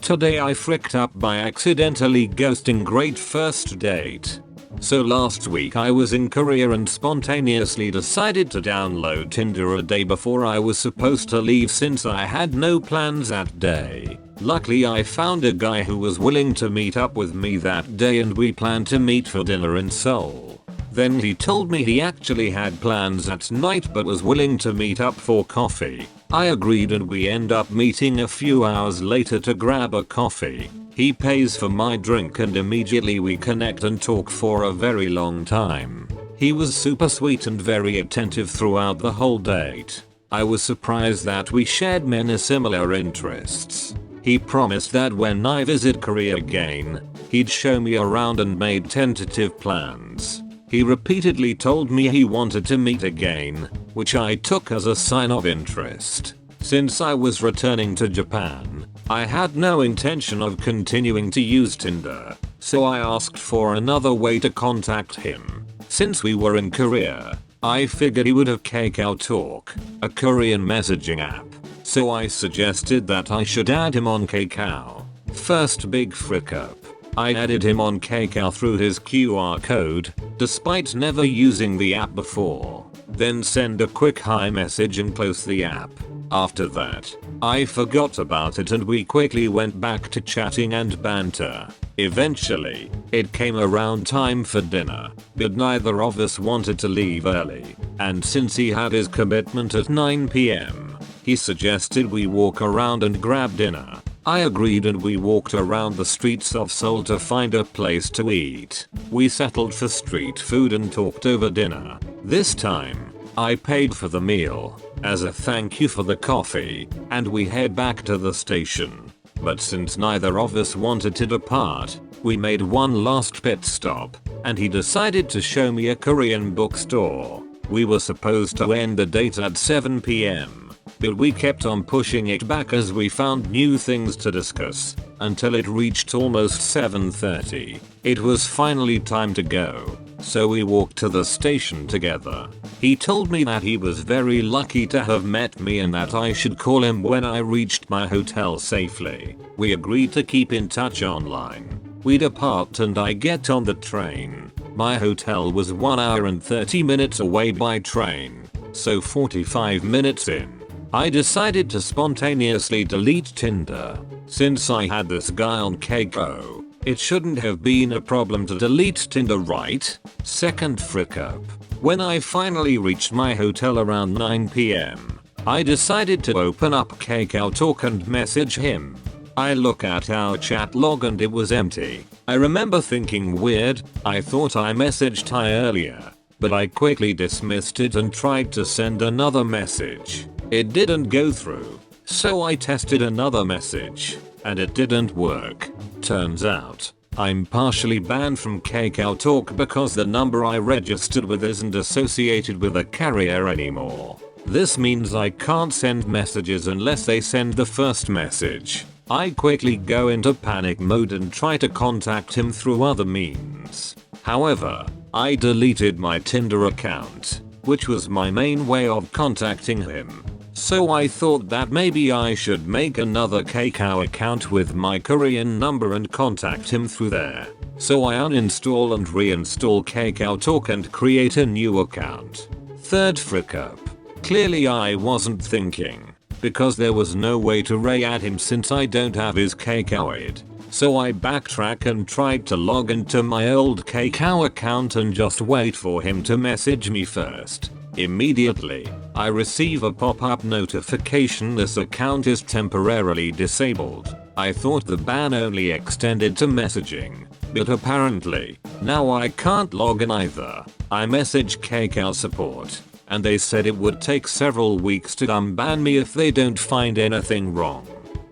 Today I fricked up by accidentally ghosting great first date. So last week I was in Korea and spontaneously decided to download Tinder a day before I was supposed to leave since I had no plans that day. Luckily I found a guy who was willing to meet up with me that day and we planned to meet for dinner in Seoul. Then he told me he actually had plans that night but was willing to meet up for coffee. I agreed and we end up meeting a few hours later to grab a coffee. He pays for my drink and immediately we connect and talk for a very long time. He was super sweet and very attentive throughout the whole date. I was surprised that we shared many similar interests. He promised that when I visit Korea again, he'd show me around and made tentative plans. He repeatedly told me he wanted to meet again, which I took as a sign of interest. Since I was returning to Japan, I had no intention of continuing to use Tinder, so I asked for another way to contact him. Since we were in Korea, I figured he would have KakaoTalk, a Korean messaging app, so I suggested that I should add him on Kakao. First big frick up. I added him on Kakao through his QR code, despite never using the app before. Then send a quick hi message and close the app. After that, I forgot about it and we quickly went back to chatting and banter. Eventually, it came around time for dinner, but neither of us wanted to leave early, and since he had his commitment at 9 PM, he suggested we walk around and grab dinner. I agreed and we walked around the streets of Seoul to find a place to eat. We settled for street food and talked over dinner. This time, I paid for the meal, as a thank you for the coffee, and we head back to the station. But since neither of us wanted to depart, we made one last pit stop, and he decided to show me a Korean bookstore. We were supposed to end the date at 7 PM. But we kept on pushing it back as we found new things to discuss, until it reached almost 7:30. It was finally time to go, so we walked to the station together. He told me that he was very lucky to have met me and that I should call him when I reached my hotel safely. We agreed to keep in touch online. We depart and I get on the train. My hotel was 1 hour and 30 minutes away by train, so 45 minutes in, I decided to spontaneously delete Tinder. Since I had this guy on Kakao, it shouldn't have been a problem to delete Tinder, right? Second frick up. When I finally reached my hotel around 9 PM, I decided to open up KakaoTalk and message him. I look at our chat log and it was empty. I remember thinking weird, I thought I messaged hi earlier, but I quickly dismissed it and tried to send another message. It didn't go through, so I tested another message, and it didn't work. Turns out, I'm partially banned from KakaoTalk because the number I registered with isn't associated with a carrier anymore. This means I can't send messages unless they send the first message. I quickly go into panic mode and try to contact him through other means. However, I deleted my Tinder account, which was my main way of contacting him. So I thought that maybe I should make another Kakao account with my Korean number and contact him through there. So I uninstall and reinstall KakaoTalk and create a new account. Third frick up. Clearly I wasn't thinking, because there was no way to re-add him since I don't have his Kakao ID. So I backtrack and tried to log into my old Kakao account and just wait for him to message me first. Immediately, I receive a pop-up notification: this account is temporarily disabled. I thought the ban only extended to messaging, but apparently, now I can't log in either. I messaged Kakao support, and they said it would take several weeks to unban me if they don't find anything wrong.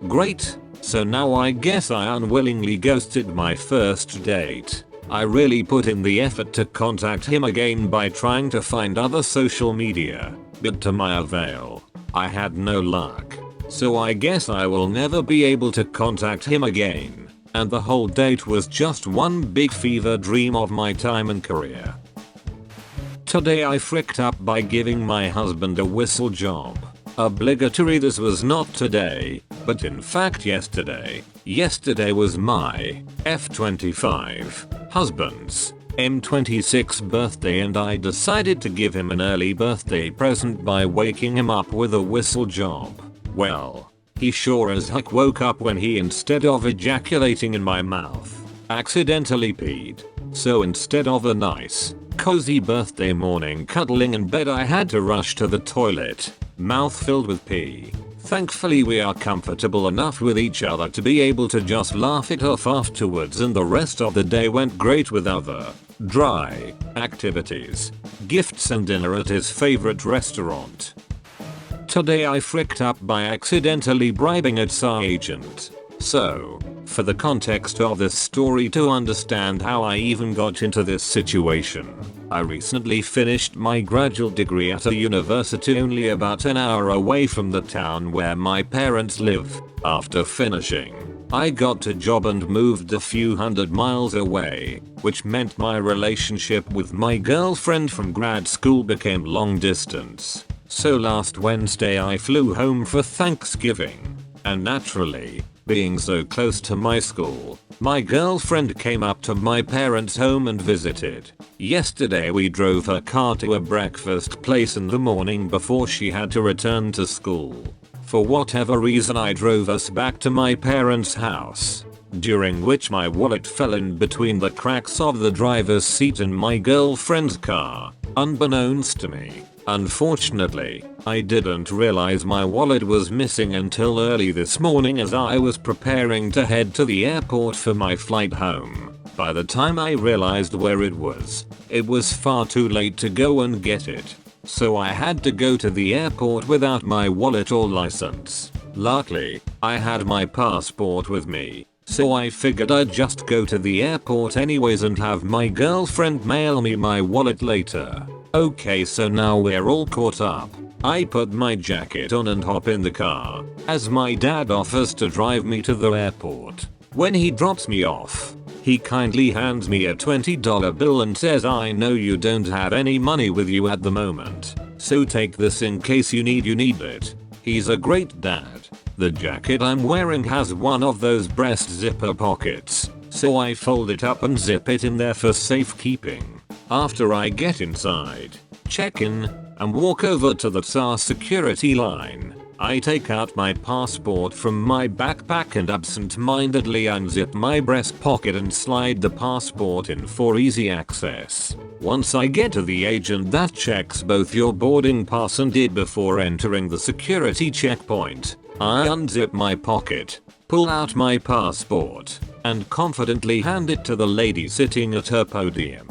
Great, so now I guess I unwillingly ghosted my first date. I really put in the effort to contact him again by trying to find other social media, but to my avail, I had no luck. So I guess I will never be able to contact him again, and the whole date was just one big fever dream of my time in Korea. Today I fricked up by giving my husband a whistle job. Obligatory. This was not today, But in fact yesterday was my F25 husband's M26 birthday, and I decided to give him an early birthday present by waking him up with a whistle job. Well, he sure as heck woke up when he, instead of ejaculating in my mouth, accidentally peed. So instead of a nice, cozy birthday morning cuddling in bed, I had to rush to the toilet, mouth filled with pee. Thankfully we are comfortable enough with each other to be able to just laugh it off afterwards, and the rest of the day went great with other dry activities, gifts and dinner at his favorite restaurant. Today I fricked up by accidentally bribing a TSA agent. So, for the context of this story to understand how I even got into this situation, I recently finished my graduate degree at a university only about an hour away from the town where my parents live. After finishing, I got a job and moved a few hundred miles away, which meant my relationship with my girlfriend from grad school became long distance. So last Wednesday I flew home for Thanksgiving, and naturally, being so close to my school, my girlfriend came up to my parents' home and visited. Yesterday we drove her car to a breakfast place in the morning before she had to return to school. For whatever reason I drove us back to my parents' house, during which my wallet fell in between the cracks of the driver's seat in my girlfriend's car, unbeknownst to me. Unfortunately, I didn't realize my wallet was missing until early this morning as I was preparing to head to the airport for my flight home. By the time I realized where it was far too late to go and get it. So I had to go to the airport without my wallet or license. Luckily, I had my passport with me, so I figured I'd just go to the airport anyways and have my girlfriend mail me my wallet later. Okay, so now we're all caught up. I put my jacket on and hop in the car, as my dad offers to drive me to the airport. When he drops me off, he kindly hands me a $20 bill and says, "I know you don't have any money with you at the moment, so take this in case you need it." He's a great dad. The jacket I'm wearing has one of those breast zipper pockets, so I fold it up and zip it in there for safekeeping. After I get inside, check in, and walk over to the TSA security line, I take out my passport from my backpack and absent-mindedly unzip my breast pocket and slide the passport in for easy access. Once I get to the agent that checks both your boarding pass and ID before entering the security checkpoint, I unzip my pocket, pull out my passport, and confidently hand it to the lady sitting at her podium.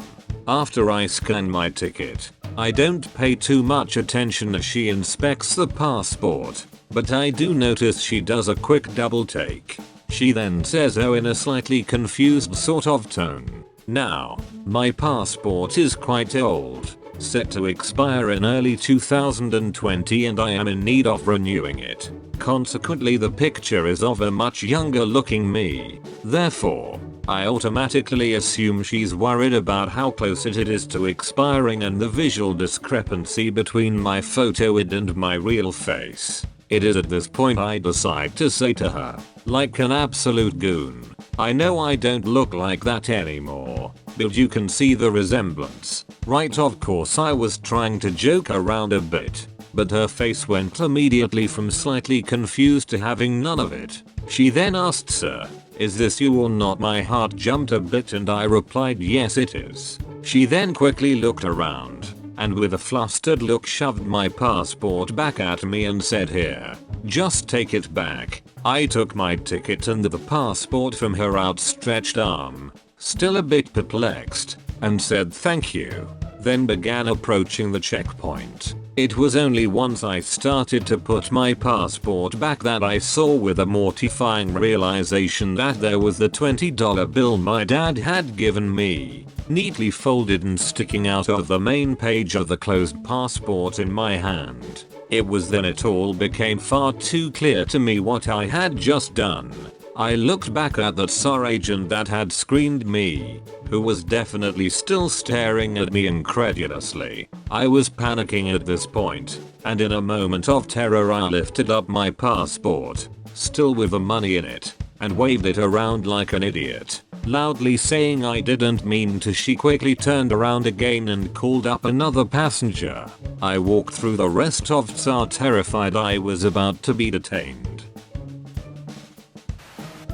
After I scan my ticket, I don't pay too much attention as she inspects the passport, but I do notice she does a quick double take. She then says "oh" in a slightly confused sort of tone. Now, my passport is quite old, set to expire in early 2020, and I am in need of renewing it. Consequently, the picture is of a much younger looking me. Therefore, I automatically assume she's worried about how close it is to expiring and the visual discrepancy between my photo ID and my real face. It is at this point I decide to say to her, like an absolute goon, "I know I don't look like that anymore, but you can see the resemblance, right?" Of course I was trying to joke around a bit, but her face went immediately from slightly confused to having none of it. She then asked, "Sir, is this you or not?" My heart jumped a bit and I replied, "Yes, it is." She then quickly looked around, and with a flustered look shoved my passport back at me and said, "Here, just take it back." I took my ticket and the passport from her outstretched arm, still a bit perplexed, and said "thank you," then began approaching the checkpoint. It was only once I started to put my passport back that I saw with a mortifying realization that there was the $20 bill my dad had given me, neatly folded and sticking out of the main page of the closed passport in my hand. It was then it all became far too clear to me what I had just done. I looked back at the TSA agent that had screened me, who was definitely still staring at me incredulously. I was panicking at this point, and in a moment of terror I lifted up my passport, still with the money in it, and waved it around like an idiot, loudly saying I didn't mean to. She quickly turned around again and called up another passenger. I walked through the rest of Tsar terrified I was about to be detained.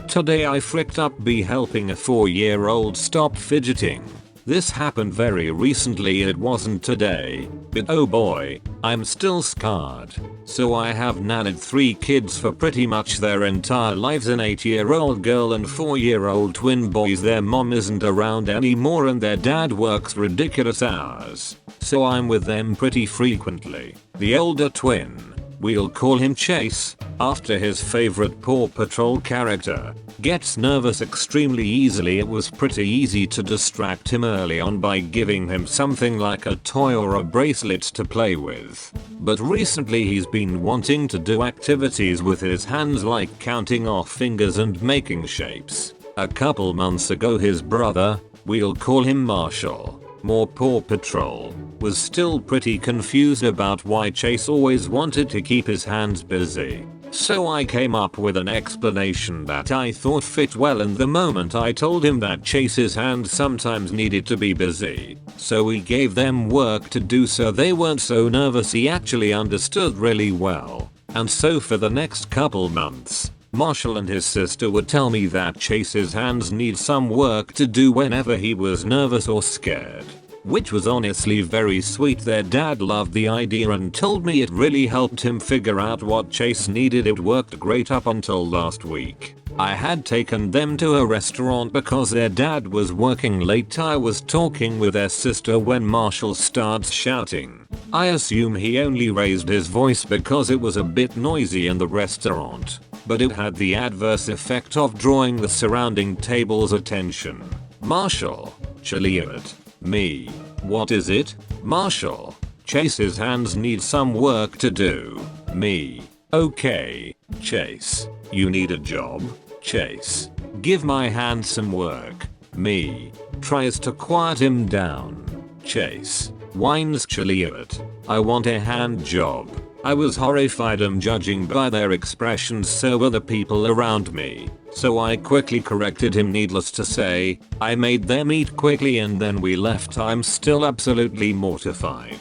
Today I fricked up be helping a 4-year-old stop fidgeting. This happened very recently, it wasn't today, but oh boy, I'm still scarred. So I have nannied 3 kids for pretty much their entire lives, an 8-year-old girl and 4-year-old twin boys. Their mom isn't around anymore and their dad works ridiculous hours, so I'm with them pretty frequently. The older twin, we'll call him Chase, after his favorite Paw Patrol character, gets nervous extremely easily. It was pretty easy to distract him early on by giving him something like a toy or a bracelet to play with. But recently he's been wanting to do activities with his hands like counting off fingers and making shapes. A couple months ago his brother, we'll call him Marshall, more Paw Patrol, was still pretty confused about why Chase always wanted to keep his hands busy. So I came up with an explanation that I thought fit well, and the moment I told him that Chase's hands sometimes needed to be busy, so we gave them work to do so they weren't so nervous, he actually understood really well. And so for the next couple months, Marshall and his sister would tell me that Chase's hands need some work to do whenever he was nervous or scared, which was honestly very sweet. Their dad loved the idea and told me it really helped him figure out what Chase needed. It worked great up until last week. I had taken them to a restaurant because their dad was working late. I was talking with their sister when Marshall starts shouting. I assume he only raised his voice because it was a bit noisy in the restaurant, but it had the adverse effect of drawing the surrounding table's attention. Marshall, Chiliot. Me. What is it? Marshall. Chase's hands need some work to do. Me. Okay, Chase. You need a job? Chase. Give my hand some work. Me. Tries to quiet him down. Chase. Whines Chiliot. I want a hand job. I was horrified and judging by their expressions, so were the people around me. So I quickly corrected him. Needless to say, I made them eat quickly and then we left. I'm still absolutely mortified.